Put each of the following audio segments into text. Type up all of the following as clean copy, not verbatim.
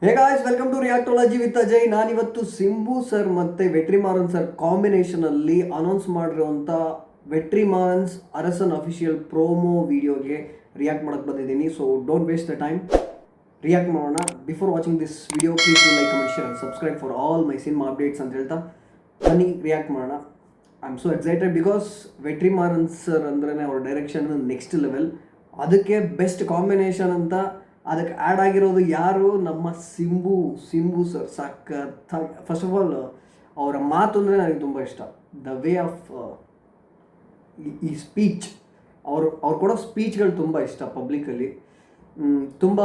Hey guys, welcome to Reactology with Ajay. ನಾನಿವತ್ತು Simbu sir ಮತ್ತು Vetrimaaran sir ಕಾಂಬಿನೇಷನಲ್ಲಿ ಅನೌನ್ಸ್ ಮಾಡಿರೋಂಥ ವೆಟ್ರಿಮಾರನ್ಸ್ ಅರಸನ್ ಅಫಿಷಿಯಲ್ ಪ್ರೋಮೋ ವಿಡಿಯೋಗೆ ರಿಯಾಕ್ಟ್ ಮಾಡೋಕ್ಕೆ ಬಂದಿದ್ದೀನಿ. So don't waste the time, react ಮಾಡೋಣ. Before watching this video please to like, comment, share, subscribe for all my cinema updates ಅಂತ ಹೇಳ್ತಾ ಬನ್ನಿ ರಿಯಾಕ್ಟ್ ಮಾಡೋಣ. I am so excited because Vetrimaaran sir ಅಂದ್ರೆ ಅವ್ರ ಡೈರೆಕ್ಷನ್ ನೆಕ್ಸ್ಟ್ ಲೆವೆಲ್. ಅದಕ್ಕೆ best combination ಅಂತ ಅದಕ್ಕೆ ಆ್ಯಡ್ ಆಗಿರೋದು ಯಾರು? ನಮ್ಮ ಸಿಂಬು ಸರ್. ಸಖತ್ತಾಗಿ, ಫಸ್ಟ್ ಆಫ್ ಆಲ್ ಅವರ ಮಾತು ಅಂದರೆ ನನಗೆ ತುಂಬ ಇಷ್ಟ. ದ ವೇ ಆಫ್ ಈ ಸ್ಪೀಚ್, ಅವ್ರು ಕೊಡೋ ಸ್ಪೀಚ್ಗಳು ತುಂಬ ಇಷ್ಟ. ಪಬ್ಲಿಕಲ್ಲಿ ತುಂಬ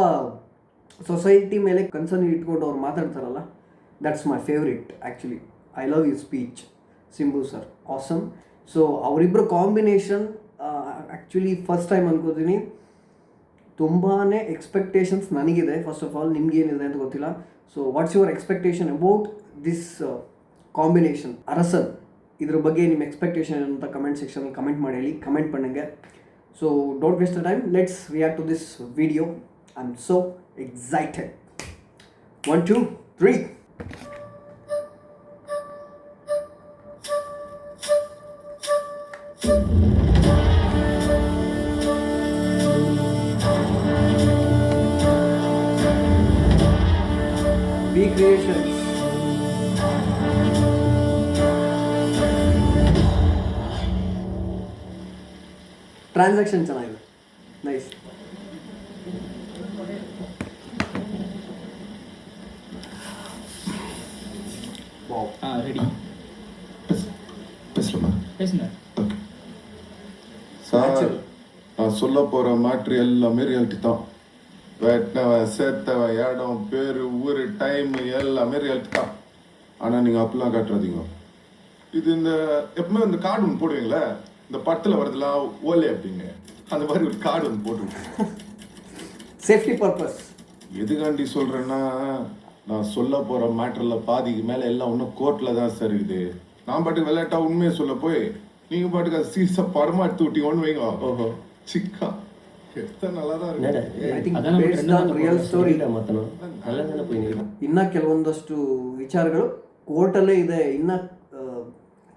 ಸೊಸೈಟಿ ಮೇಲೆ ಕನ್ಸರ್ನ್ ಇಟ್ಕೊಂಡು ಅವ್ರು ಮಾತಾಡ್ತಾರಲ್ಲ, that's my favourite actually. I love you speech, Simbu sir, awesome. So ಅವರಿಬ್ಬರು ಕಾಂಬಿನೇಷನ್ ಆ್ಯಕ್ಚುಲಿ ಫಸ್ಟ್ ಟೈಮ್ ಅನ್ಕೋತೀನಿ. ತುಂಬಾ ಎಕ್ಸ್ಪೆಕ್ಟೇಷನ್ಸ್ ನನಗಿದೆ. ಫಸ್ಟ್ ಆಫ್ ಆಲ್ ನಿಮ್ಗೇನಿದೆ ಅಂತ ಗೊತ್ತಿಲ್ಲ. So what's your expectation about this combination Arasan? ಇದ್ರ ಬಗ್ಗೆ ನಿಮ್ಮ ಎಕ್ಸ್ಪೆಕ್ಟೇಷನ್ ಅಂತ ಕಮೆಂಟ್ ಸೆಕ್ಷನಲ್ಲಿ ಕಮೆಂಟ್ ಮಾಡಿ ಹೇಳಿ, ಕಮೆಂಟ್ ಪಣ್ಣಂಗೆ. So don't waste the time, let's react to this video. I am so excited. 1 2 3. Be Creations. Transaction ಚೆನ್ನಾಗಿದೆ, ನೈಸ್. ரெடி பேசலாமா? பேசுங்க. ஓகே சார், நான் சொல்ல போகிற மேட்ரு எல்லாமே ரியாலிட்டி தான். வெட்டினவன், சேர்த்தவன், இடம், பேர், ஊர், டைம் எல்லாமே ரியாலிட்டி தான். ஆனால் நீங்கள் அப்படிலாம் காட்டுறாதீங்க. இது இந்த எப்பவுமே இந்த கார்டு ஒன்று போடுவீங்களே, இந்த படத்தில் வரதுலாம் ஓலே அப்படின்னு, அந்த மாதிரி ஒரு கார்டு ஒன்று போட்டு சேஃப்டி பர்பஸ். எதுக்காண்டி சொல்கிறேன்னா, நான் சொல்ல போகிற மேட்டரில் பாதிக்கு மேலே எல்லாம் இன்னும் கோர்ட்டில் தான் சார் இருக்குது. நான் பாட்டுக்கு விளையாட்டா உண்மையை சொல்ல போய் நீங்கள் பாட்டுக்கு அது சீரியஸாக படமாக எடுத்து விட்டீங்கன்னு வைங்க. ஓஹோ, சிக்கா நல்லா தான் ಇನ್ನ ಕೆಲವೊಂದಷ್ಟು ವಿಚಾರಗಳು ಕೋರ್ಟಲ್ಲೇ ಇದೆ. ಇನ್ನ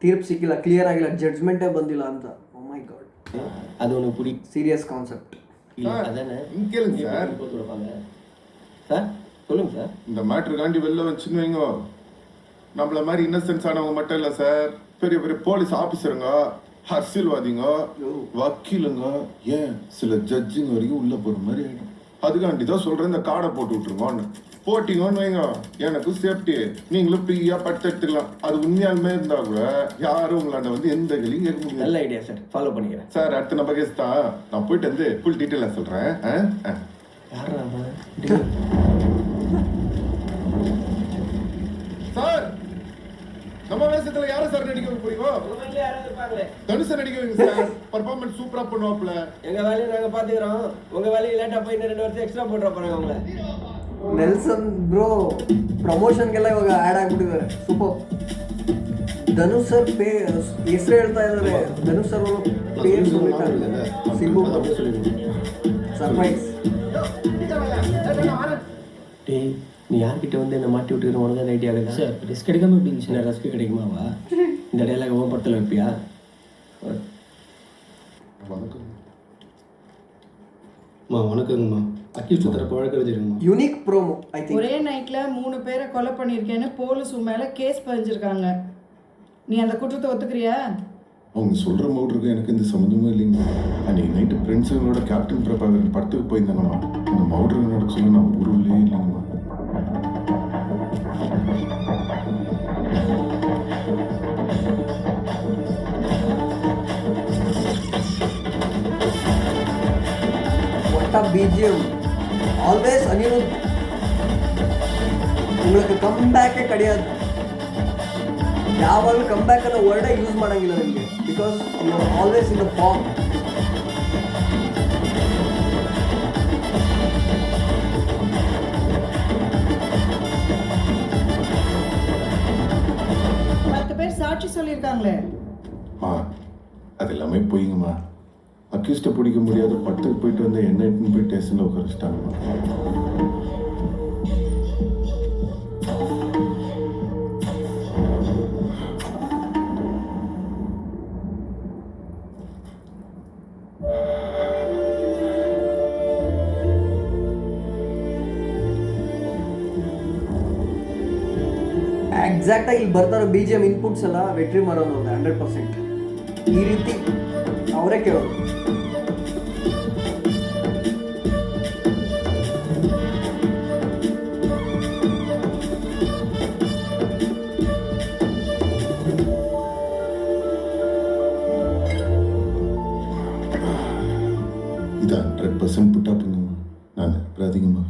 ತೀರ್ಪು ಸಿಕ್ಕಿಲ್ಲ, ಕ್ಲಿಯರ್ ಆಗಿಲ್ಲ, ಜಡ್ಜ್ಮೆಂಟೇ ಬಂದಿಲ್ಲ ಅಂತ. ಓ ಮೈ ಗಾಡ್, அது ஒன்று புடி சீரியஸ் கான்செப்ட். அதானே கேளுங்க சார். சார் சொல்லுங்க சார். இந்த மேட்ருக்காண்டி வெளில வச்சுன்னு வைங்க, நம்மள மாதிரி இன்னசென்ஸ் ஆனவங்க மட்டும் இல்லை சார், பெரிய பெரிய போலீஸ் ஆஃபீஸருங்க, அரசியல்வாதிங்க, வக்கீலுங்க, ஏன் சில ஜட்ஜுங்க வரைக்கும் உள்ள போற மாதிரி ஆயிடும். அதுக்காண்டி தான் சொல்றேன், இந்த கார்டை போட்டு விட்டுருங்கன்னு. போட்டிங்கன்னு வைங்க, எனக்கும் சேஃப்டி, நீங்களும் ஃப்ரீயா பட்டு எடுத்துக்கலாம். அது உண்மையாலுமே இருந்தா கூட யாரும் உங்களாண்ட வந்து எந்த கலியும் கேட்க முடியாது. நல்ல ஐடியா சார், ஃபாலோ பண்ணிக்கிறேன் சார். அடுத்த நம்ம கேஸ் தான், நான் போயிட்டு வந்து ஃபுல் டீட்டெயிலாக சொல்றேன். சார், நம்ம வேஷத்துல யாரும் சார் நடிக்க போறீங்க? தனுஷை நடிக்க வைங்க சார், பர்ஃபார்மன்ஸ் சூப்பரா பண்ணுவாப்ல. எங்க வேலையை நாங்க பாத்துக்கிறோம், உங்க வேலையை லேட்டா போய் 2 வருஷம் எக்ஸ்ட்ரா போட்டுற போறாங்க உங்களை. ನೆಲ್ಸನ್ ಬ್ರೋ ಪ್ರಮೋಷನ್ಗೆಲ್ಲ ಇವಾಗ ಆ್ಯಡ್ ಆಗಿಬಿಟ್ಟಿದ್ದಾರೆ. ಸೂಪರ್. ಧನುಷ್ ಸರ್ ಹೆಸರು ಹೇಳ್ತಾ ಇದ್ದಾರೆ. ಧನುಷ್ ಸರ್ ಅವರು ಪೇರ್ ಸುಮ್ಮನೆ ಸಿಂಬು ಸರ್ಪ್ರೈಸ್. டேய், நீ யார்கிட்ட வந்து என்ன மாட்டி விட்டுக்கிற உனக்கு ஐடியா ஆகுதா? சார் ரிஸ்க் எடுக்காம எப்படி இருந்துச்சு? ரிஸ்க் கிடைக்குமாவா? இந்த டைலாக் உன் படத்தில் வைப்பியா? வணக்கங்கம்மா. அக்யூஸ்ட் தரப்பு வழக்கறிஞருங்கம்மா. Unique promo. ஐ திங்க் ஒரே நைட்ல 3 பேரை கொலை பண்ணியிருக்கேன்னு போலீஸ் மேல கேஸ் பதிஞ்சிருக்காங்க. நீ அந்த குற்றத்தை ஒத்துக்கிறியா? அவங்க சொல்ற மவுட்ருக்கு எனக்கு எந்த சம்மந்தமும் இல்லைங்க. அன்னைக்கு நைட்டு ஃப்ரெண்ட்ஸுங்களோட கேப்டன் பிரபாகரன் படத்துக்கு போயிருந்தாங்கம்மா. இந்த மவுட்ருக்கு நடக்க சொல்ல நான் ஊருள்ளே இல்லைங்கம்மா. BGM always Anirudh. உங்களுக்கு கம்பேக்கே கிடையாது. ಯಾವಾಗಲೂ ಕಂಬ್ಯಾಕ್ ಅನ್ನೋ ವರ್ಡೇ ಯೂಸ್ ಮಾಡೋಂಗಿಲ್ಲ ನನಗೆ, because you are always in the form. பேர் சாட்சி சொல்லியிருக்காங்களே. அது எல்லாமே போயிங்கம்மா. அக்யூஸ்ட்டை பிடிக்க முடியாத படத்துக்கு போயிட்டு வந்து என்ன இட்டுன்னு போய் ஸ்டேஷனில் உட்கார வச்சிட்டாங்கம்மா. ಎಕ್ಸಾಕ್ಟಾಗಿ ಇಲ್ಲಿ ಬರ್ತಾರೋ BGM ಇನ್ಪುಟ್ಸ್ ಎಲ್ಲ ವೆಟ್ರಿಮಾರನ್ ಅವ್ರದ್ದು 100%. ಈ ರೀತಿ ಅವರೇ ಕೇಳೋದು. ಇದು 100% ಪುಟ್ಟಪ್ಪನಮ್ಮ, ನಾನು ರಾಧಿಕಮ್ಮ.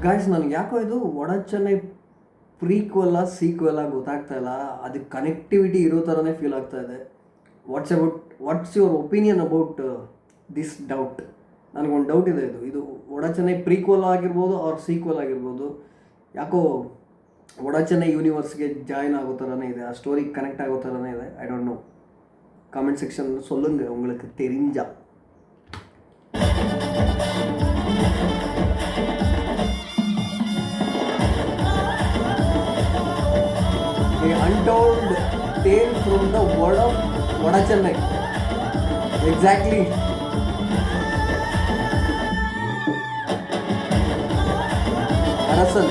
ಗಾಯ್ಸ್, ನನಗೆ ಯಾಕೋ ಇದು ಒಡ ಚೆನ್ನೈ ಪ್ರೀಕ್ವಲ್ಲ ಸೀಕ್ವೆಲ್ಲ ಗೊತ್ತಾಗ್ತಾ ಇಲ್ಲ. ಅದಕ್ಕೆ ಕನೆಕ್ಟಿವಿಟಿ ಇರೋ ಥರನೇ ಫೀಲ್ ಆಗ್ತಾ ಇದೆ. What's your opinion about this doubt? ನನಗೊಂದು ಡೌಟ್ ಇದೆ. ಇದು ಒಡ ಚೆನ್ನೈ ಪ್ರೀಕ್ವಲ್ ಆಗಿರ್ಬೋದು ಆರ್ ಸೀಕ್ವೆಲ್ ಆಗಿರ್ಬೋದು. ಯಾಕೋ ಒಡ ಚೆನ್ನೈ ಯೂನಿವರ್ಸ್ಗೆ ಜಾಯಿನ್ ಆಗೋ ಥರನೇ ಇದೆ, ಆ ಸ್ಟೋರಿ ಕನೆಕ್ಟ್ ಆಗೋ ಥರನೇ ಇದೆ. I don't know. Comment section சொல்லுங்க உங்களுக்கு தெரிஞ்சா. Untold tale from the world of Vada Chennai. Exactly. Arasan.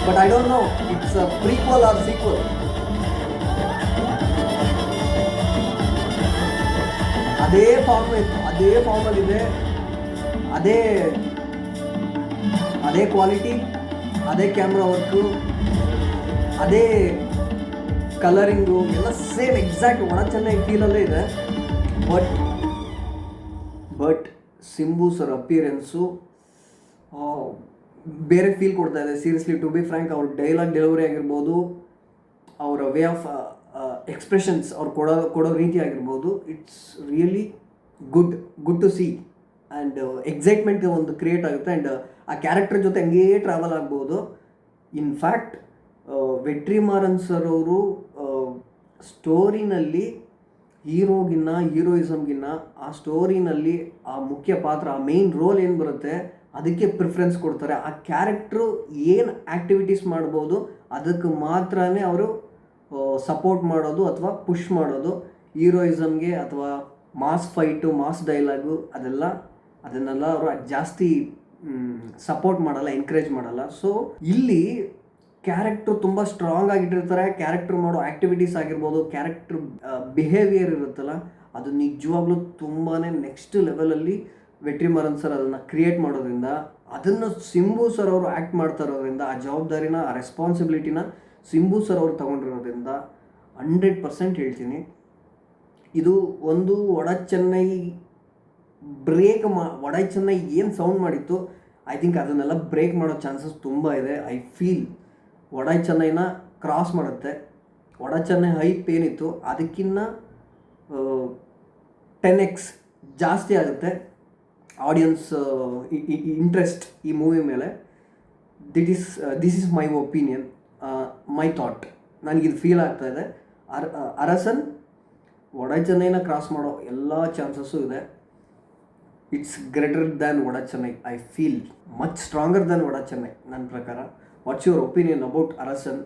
But I don't know, it's a prequel or sequel. ಅದೇ ಫಾರ್ಮಲ್ಲಿದೆ, ಅದೇ ಕ್ವಾಲಿಟಿ, ಅದೇ ಕ್ಯಾಮ್ರಾ ವರ್ಕು, ಅದೇ ಕಲರಿಂಗು ಎಲ್ಲ ಸೇಮ್ ಎಕ್ಸಾಕ್ಟ್ ಒಡ ಚೆನ್ನೈ ಫೀಲಲ್ಲೇ ಇದೆ. ಬಟ್ ಸಿಂಬು ಸರ್ ಅಪಿಯರೆನ್ಸು ಬೇರೆ ಫೀಲ್ ಕೊಡ್ತಾ ಇದೆ. ಸೀರಿಯಸ್ಲಿ, ಟು ಬಿ ಫ್ರ್ಯಾಂಕ್, ಅವ್ರ ಡೈಲಾಗ್ ಡೆಲಿವರಿ ಆಗಿರ್ಬೋದು, ಅವರ ವೇ ಆಫ್ ಎಕ್ಸ್ಪ್ರೆಷನ್ಸ್, ಅವ್ರು ಕೊಡೋ ರೀತಿ ಆಗಿರ್ಬೋದು, it's really good to see. And excitement ಒಂದು ಕ್ರಿಯೇಟ್ ಆಗುತ್ತೆ. ಆ್ಯಂಡ್ ಆ ಕ್ಯಾರೆಕ್ಟರ್ ಜೊತೆ ಹಂಗೇ ಟ್ರಾವೆಲ್ ಆಗ್ಬೋದು. ಇನ್ಫ್ಯಾಕ್ಟ್ ವೆಟ್ರಿಮಾರನ್ ಸರ್ ಅವರು ಸ್ಟೋರಿನಲ್ಲಿ ಹೀರೋಯಿಸಮ್ಗಿನ್ನ ಆ ಸ್ಟೋರಿನಲ್ಲಿ ಆ ಮುಖ್ಯ ಪಾತ್ರ, ಆ ಮೇನ್ ರೋಲ್ ಏನು ಬರುತ್ತೆ ಅದಕ್ಕೆ ಪ್ರಿಫರೆನ್ಸ್ ಕೊಡ್ತಾರೆ. ಆ ಕ್ಯಾರೆಕ್ಟ್ರು ಏನು ಆ್ಯಕ್ಟಿವಿಟೀಸ್ ಮಾಡ್ಬೋದು ಅದಕ್ಕೆ ಮಾತ್ರನೇ ಅವರು ಸಪೋರ್ಟ್ ಮಾಡೋದು ಅಥವಾ ಪುಷ್ ಮಾಡೋದು. ಹೀರೋಯಿಸಮ್ಗೆ ಅಥವಾ ಮಾಸ್ ಫೈಟು, ಮಾಸ್ ಡೈಲಾಗು ಅದನ್ನೆಲ್ಲ ಅವರು ಜಾಸ್ತಿ ಸಪೋರ್ಟ್ ಮಾಡಲ್ಲ, ಎನ್ಕರೇಜ್ ಮಾಡಲ್ಲ. ಸೊ ಇಲ್ಲಿ ಕ್ಯಾರೆಕ್ಟ್ರು ತುಂಬ ಸ್ಟ್ರಾಂಗ್ ಆಗಿಟ್ಟಿರ್ತಾರೆ. ಕ್ಯಾರೆಕ್ಟ್ರ್ ಮಾಡೋ ಆ್ಯಕ್ಟಿವಿಟೀಸ್ ಆಗಿರ್ಬೋದು, ಕ್ಯಾರೆಕ್ಟ್ರ್ ಬಿಹೇವಿಯರ್ ಇರುತ್ತಲ್ಲ, ಅದು ನಿಜವಾಗ್ಲೂ ತುಂಬಾ ನೆಕ್ಸ್ಟ್ ಲೆವೆಲಲ್ಲಿ ವೆಟ್ರಿಮಾರನ್ ಸರ್ ಅದನ್ನು ಕ್ರಿಯೇಟ್ ಮಾಡೋದ್ರಿಂದ, ಅದನ್ನು ಸಿಂಬು ಸರ್ ಅವರು ಆ್ಯಕ್ಟ್ ಮಾಡ್ತಾ ಇರೋದ್ರಿಂದ, ಆ ಜವಾಬ್ದಾರಿನ, ಆ ರೆಸ್ಪಾನ್ಸಿಬಿಲಿಟಿನ ಸಿಂಬು ಸರ್ ಅವರು ತೊಗೊಂಡಿರೋದ್ರಿಂದ 100% ಹೇಳ್ತೀನಿ, ಇದು ಒಂದು ಒಡ ಚೆನ್ನೈ ಒಡ ಚೆನ್ನೈ ಏನು ಸೌಂಡ್ ಮಾಡಿತ್ತು, ಐ ಥಿಂಕ್ ಅದನ್ನೆಲ್ಲ ಬ್ರೇಕ್ ಮಾಡೋ ಚಾನ್ಸಸ್ ತುಂಬ ಇದೆ. ಐ ಫೀಲ್ ಒಡ ಚೆನ್ನೈನ ಕ್ರಾಸ್ ಮಾಡುತ್ತೆ. ಒಡ ಚೆನ್ನೈ ಹೈಪ್ ಏನಿತ್ತು ಅದಕ್ಕಿಂತ 10x ಜಾಸ್ತಿ ಆಗುತ್ತೆ ಆಡಿಯನ್ಸ್ ಇಂಟ್ರೆಸ್ಟ್ ಈ ಮೂವಿ ಮೇಲೆ. This is my opinion, my thought. ನನಗಿದು ಫೀಲ್ ಆಗ್ತಾ ಇದೆ. ಅರಸನ್ ಒಡ ಚೆನ್ನೈನ ಕ್ರಾಸ್ ಮಾಡೋ ಎಲ್ಲ ಚಾನ್ಸಸ್ಸು ಇದೆ. It's greater than Vada Chennai. I feel much stronger than Vada Chennai ನನ್ನ ಪ್ರಕಾರ. What's your opinion about Arasan,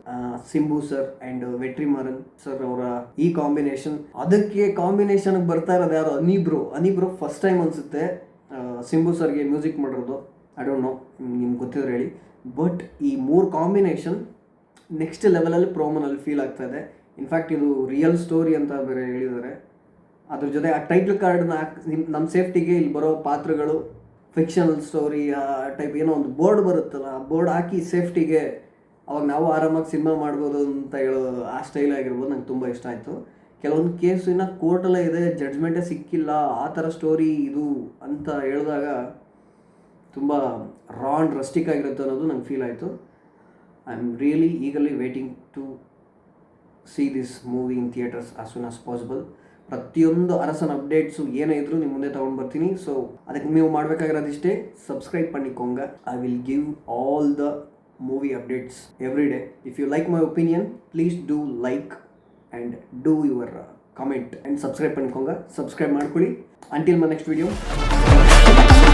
Simbu sir and Vetrimaaran sir ಅವರ ಈ ಕಾಂಬಿನೇಷನ್? ಅದಕ್ಕೆ ಕಾಂಬಿನೇಷನ್ಗೆ ಬರ್ತಾ ಇರೋದು ಯಾರು? ಅನಿಬ್ರೋ ಫಸ್ಟ್ ಟೈಮ್ ಅನಿಸುತ್ತೆ ಸಿಂಬು ಸರ್ಗೆ ಮ್ಯೂಸಿಕ್ ಮಾಡಿರೋದು. ಐ ಡೋಂಟ್ ನೋ, ನಿಮ್ಗೆ ಗೊತ್ತಿದ್ರೆ ಹೇಳಿ. ಬಟ್ ಈ 3 ಕಾಂಬಿನೇಷನ್ ನೆಕ್ಸ್ಟ್ ಲೆವೆಲಲ್ಲಿ ಪ್ರೋಮೋನಲ್ಲಿ ಫೀಲ್ ಆಗ್ತಾ ಇದೆ. ಇನ್ಫ್ಯಾಕ್ಟ್ ಇದು ರಿಯಲ್ ಸ್ಟೋರಿ ಅಂತ ಬೇರೆ ಹೇಳಿದ್ದಾರೆ. ಅದ್ರ ಜೊತೆ ಆ ಟೈಟ್ಲ್ ಕಾರ್ಡ್ನ ನಮ್ಮ ಸೇಫ್ಟಿಗೆ ಇಲ್ಲಿ ಬರೋ ಪಾತ್ರಗಳು ಫಿಕ್ಷನಲ್ ಸ್ಟೋರಿ ಟೈಪ್ ಏನೋ ಒಂದು ಬೋರ್ಡ್ ಬರುತ್ತಲ್ಲ, ಆ ಬೋರ್ಡ್ ಹಾಕಿ ಸೇಫ್ಟಿಗೆ ಅವಾಗ ನಾವು ಆರಾಮಾಗಿ ಸಿನಿಮಾ ಮಾಡ್ಬೋದು ಅಂತ ಹೇಳೋ ಆ ಸ್ಟೈಲ್ ಆಗಿರ್ಬೋದು. ನಂಗೆ ತುಂಬ ಇಷ್ಟ ಆಯಿತು. ಕೆಲವೊಂದು ಕೇಸು ಇನ್ನು ಕೋರ್ಟಲ್ಲೇ ಇದೆ, ಜಡ್ಜ್ಮೆಂಟೇ ಸಿಕ್ಕಿಲ್ಲ, ಆ ಥರ ಸ್ಟೋರಿ ಇದು ಅಂತ ಹೇಳಿದಾಗ ತುಂಬ ರಾ ಆ್ಯಂಡ್ ರಸ್ಟಿಕ್ ಆಗಿರುತ್ತೆ ಅನ್ನೋದು ನಂಗೆ ಫೀಲ್ ಆಯಿತು. I am really eagerly waiting to see this movie in theatres as soon as possible. ಪ್ರತಿಯೊಂದು ಅರಸನ್ ಅಪ್ಡೇಟ್ಸು ಏನೇ ಇದ್ರೂ ನಿಮ್ಮ ಮುಂದೆ ತೊಗೊಂಡು ಬರ್ತೀನಿ. ಸೊ ಅದಕ್ಕೆ ನೀವು ಮಾಡಬೇಕಾಗಿರೋದಿಷ್ಟೇ, ಸಬ್ಸ್ಕ್ರೈಬ್ பண்ணிக்கோங்க. I will give all the movie updates every day. If you like my opinion, please do like and do your comment and subscribe ಮಾಡ್ಕೊಳ್ಳಿ. Until my next video.